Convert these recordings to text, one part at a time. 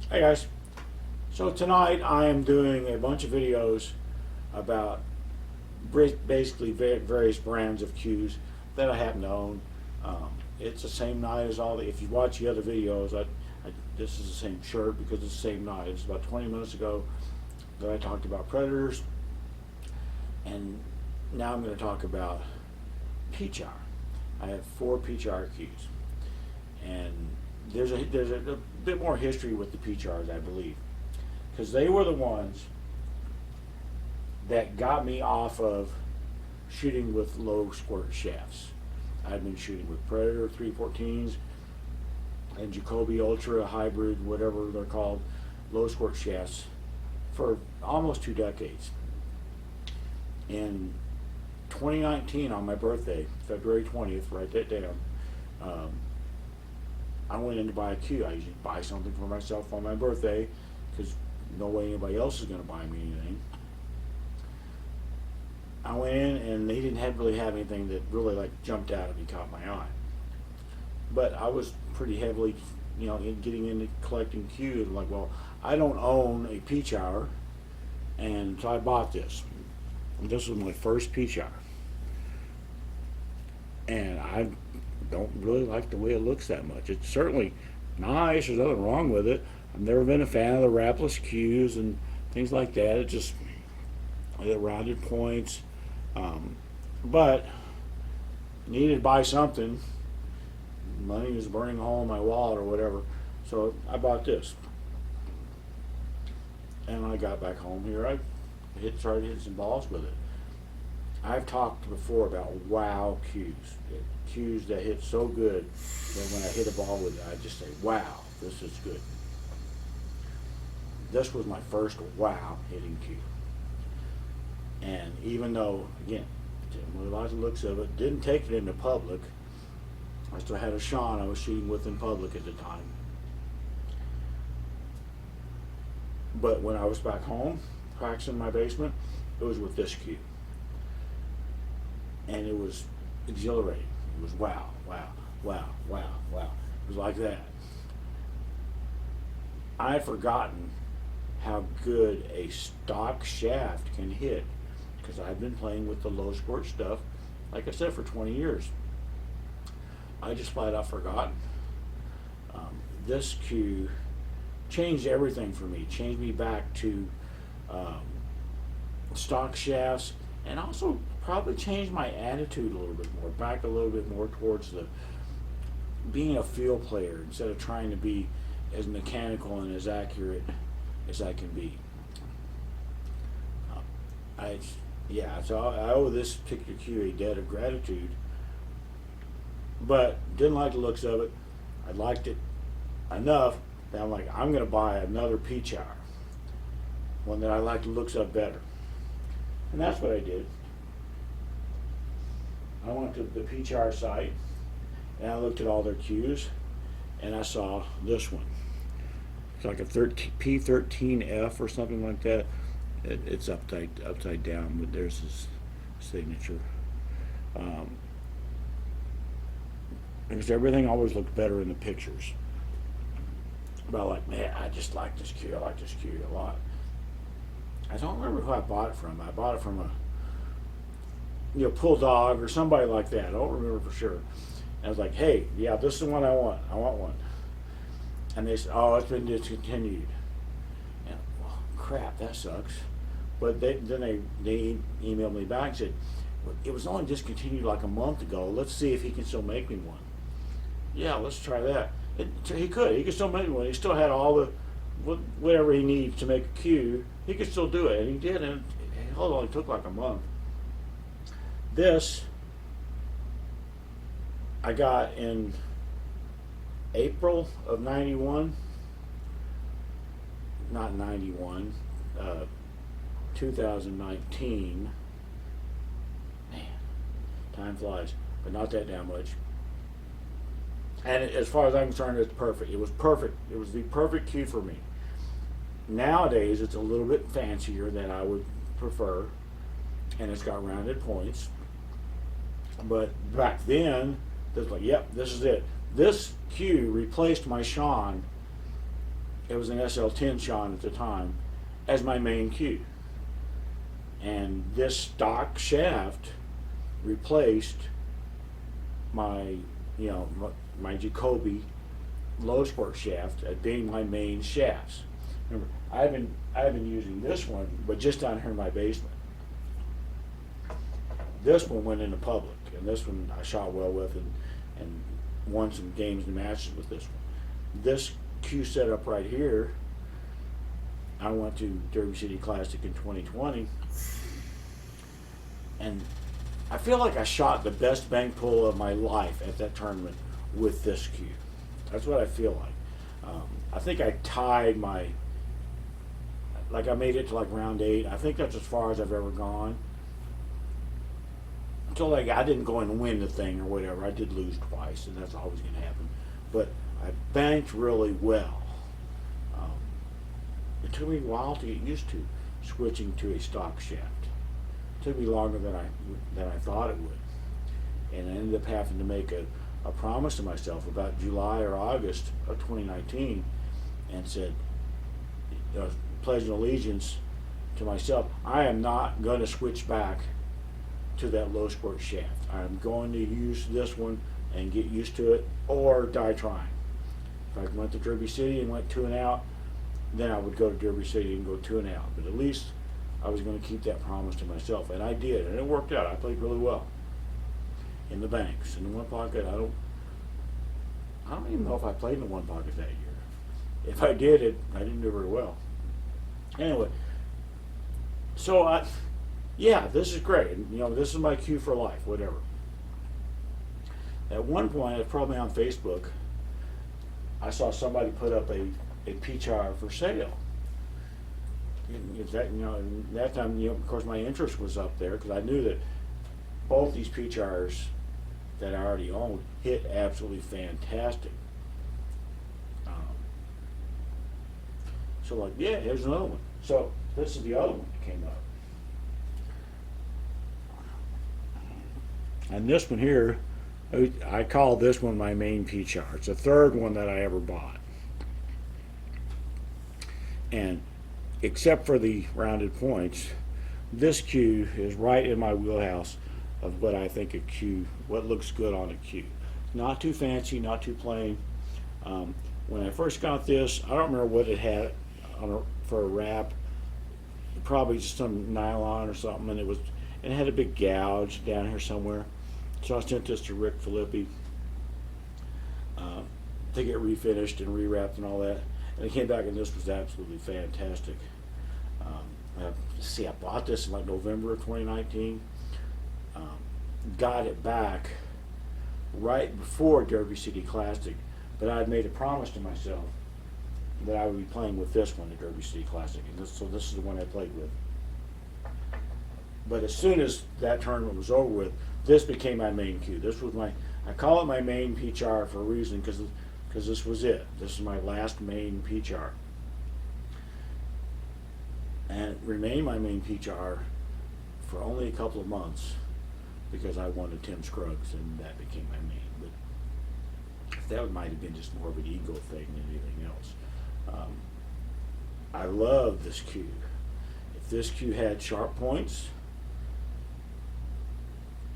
Hey guys, so tonight I am doing a bunch of videos about basically various brands of cues that I happen to own. It's the same night as all the, if you watch the other videos, this is the same shirt because it's the same night. It's about 20 minutes ago that I talked about Predators, and now I'm going to talk about Pechauer. I have 4 Pechauer Cues, and there's a bit more history with the Pechauers, I believe, because they were the ones that got me off of shooting with low squirt shafts. I've been shooting with Predator 314s and Jacoby Ultra hybrid, whatever they're called, low squirt shafts for almost 2 decades. In 2019, on my birthday, February 20th, write that down, I went in to buy a cue. I usually buy something for myself on my birthday because no way anybody else is going to buy me anything. I went in and they didn't really have anything that really like jumped out at me, caught my eye. But I was pretty heavily, getting into collecting cues. Like, well, I don't own a Pechauer, and so I bought this. And this was my first Pechauer, and I don't really like the way it looks that much. It's certainly nice. There's nothing wrong with it. I've never been a fan of the wrapless cues and things like that. It just the rounded points, but needed to buy something. Money was burning a hole in my wallet or whatever, so I bought this. And when I got back home here, I started hitting some balls with it. I've talked before about wow cues, cues that hit so good that when I hit a ball with it, I just say, wow, this is good. This was my first wow hitting cue. And even though, again, didn't really like the looks of it, didn't take it into public, I still had a Sean I was shooting with in public at the time. But when I was back home, practicing in my basement, it was with this cue. And it was exhilarating. It was wow, wow, wow, wow, wow. It was like that. I had forgotten how good a stock shaft can hit because I've been playing with the low squirt stuff, like I said, for 20 years. I just flat out forgotten. This cue changed everything for me. Changed me back to stock shafts, and also probably changed my attitude a little bit more, back a little bit more towards the being a field player instead of trying to be as mechanical and as accurate as I can be. So I owe this particular cue a debt of gratitude, but didn't like the looks of it. I liked it enough that I'm like, I'm going to buy another Pechauer, one that I like the looks of better. And that's what I did. I went to the Pechauer site and I looked at all their cues and I saw this one. It's like a P13F or something like that. It's upside down, but there's his signature. Because everything always looked better in the pictures. But I'm like, man, I just like this cue. I like this cue a lot. I don't remember who I bought it from. I bought it from a Pull Dog or somebody like that. I don't remember for sure. And I was like, hey, yeah, this is the one I want. I want one. And they said, oh, it's been discontinued. And, well, crap, that sucks. But then they emailed me back and said, well, it was only discontinued like a month ago. Let's see if he can still make me one. Yeah, let's try that. He could still make me one. He still had all the whatever he needs to make a cue. He could still do it, and he did. And it only took like a month. This I got in April of '91. Not '91. 2019. Man, time flies, but not that damn much. And as far as I'm concerned, it's perfect. It was perfect. It was the perfect cue for me. Nowadays, it's a little bit fancier than I would prefer, and it's got rounded points. But back then, it was like, yep, this is it. This cue replaced my Sean it was an SL10 shot at the time, as my main cue. And this stock shaft replaced my, my Jacoby low squirt shaft as being my main shafts. Remember, I've been using this one, but just down here in my basement. This one went into public, and this one I shot well with, and won some games and matches with this one. This cue setup right here, I went to Derby City Classic in 2020, and I feel like I shot the best bank pull of my life at that tournament with this cue. That's what I feel like. I think I tied I made it to like round 8. I think that's as far as I've ever gone. Until I didn't go and win the thing or whatever. I did lose twice, and that's always going to happen. But I banked really well. It took me a while to get used to switching to a stock shaft. It took me longer than I thought it would. And I ended up having to make a promise to myself about July or August of 2019, and said, pledging allegiance to myself, I am not going to switch back to that low squirt shaft. I'm going to use this one and get used to it, or die trying. If I went to Derby City and went 2 and out, then I would go to Derby City and go 2 and out. But at least I was going to keep that promise to myself, and I did, and it worked out. I played really well in the banks. In the one pocket, I don't even know if I played in the one pocket that year. If I did, I didn't do very well. Anyway, so this is great. This is my cue for life, whatever. At one point, it was probably on Facebook, I saw somebody put up a Pechauer for sale. That time, of course, my interest was up there because I knew that both these Pechauers that I already owned hit absolutely fantastic. So here's another one. So this is the other one that came up. And this one here, I call this one my main Pechauer. It's the third one that I ever bought. And except for the rounded points, this cue is right in my wheelhouse of what I think what looks good on a cue. Not too fancy, not too plain. When I first got this, I don't remember what it had for a wrap. Probably just some nylon or something, and it had a big gouge down here somewhere. So I sent this to Rick Filippi to get refinished and rewrapped and all that. And it came back, and this was absolutely fantastic. I bought this in November of 2019. Got it back right before Derby City Classic, but I had made a promise to myself that I would be playing with this one at Derby City Classic, and so this is the one I played with. But as soon as that tournament was over with, this became my main cue. This was I call it my main Pechauer for a reason, because this was it. This is my last main Pechauer. And it remained my main Pechauer for only a couple of months because I wanted Tim Scruggs, and that became my main. But that might have been just more of an ego thing than anything else. I love this cue. If this cue had sharp points,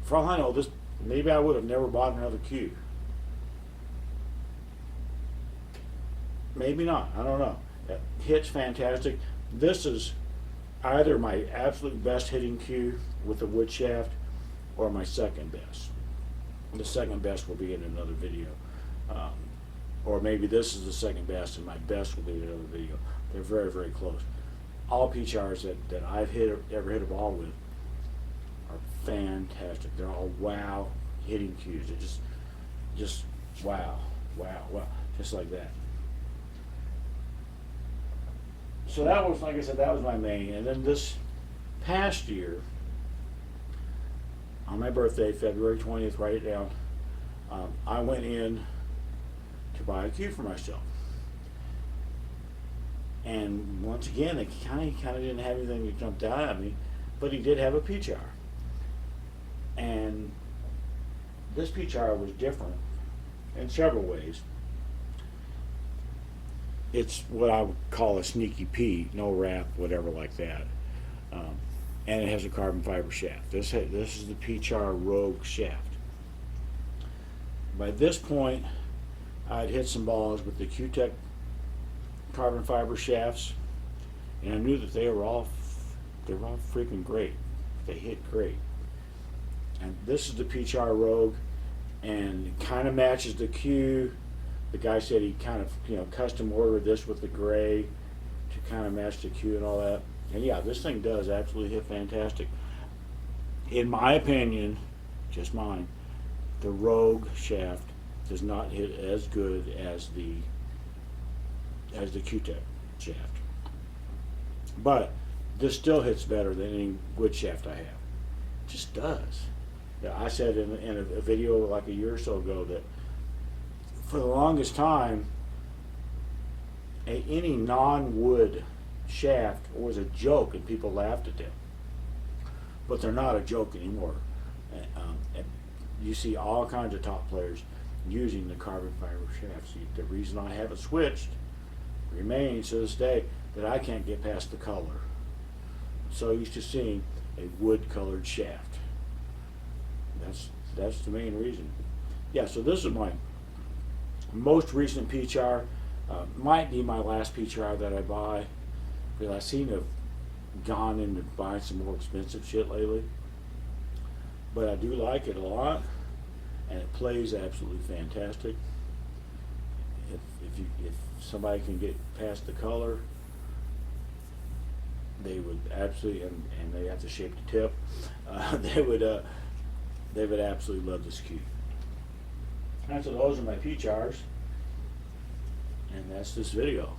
for all I know, maybe I would have never bought another cue. Maybe not. I don't know. It hits fantastic. This is either my absolute best hitting cue with the wood shaft or my second best. The second best will be in another video. Or maybe this is the second best and my best will be in another video. They're very, very close. All Pechauers that I've ever hit a ball with are fantastic. They're all wow hitting cues. They're just wow, just like that. So that was, like I said, that was my main. And then this past year, on my birthday, February 20th, write it down, I went in to buy a cue for myself. And once again, it kind of didn't have anything that jumped out at me, but he did have a Pechauer. And this Pechauer was different in several ways. it's what I would call a sneaky Pete, no wrap, whatever like that. Um, and it has a carbon fiber shaft. This is the Pechauer Rogue shaft. By this point, I'd hit some balls with the Q-Tech carbon fiber shafts, and I knew that they were all freaking great. They hit great. And this is the Pechauer Rogue, and it kind of matches the Q. The guy said he kind of custom ordered this with the gray to kind of match the Q and all that. And yeah, this thing does absolutely hit fantastic. In my opinion, just mine, the Rogue shaft does not hit as good as the Q-Tech shaft. But this still hits better than any wood shaft I have. It just does. Yeah, I said in a video like a year or so ago that for the longest time, any non-wood shaft was a joke and people laughed at them. But they're not a joke anymore. And you see all kinds of top players using the carbon fiber shafts. The reason I haven't switched remains to this day that I can't get past the color. So used to seeing a wood colored shaft. That's the main reason. Yeah, so this is my most recent Pechauer. Might be my last Pechauer that I buy, because I seem to have gone into buying some more expensive shit lately. But I do like it a lot, and it plays absolutely fantastic. If somebody can get past the color, they would absolutely, and they have to shape the tip. They would absolutely love this cue. And so those are my Pechauers, and that's this video.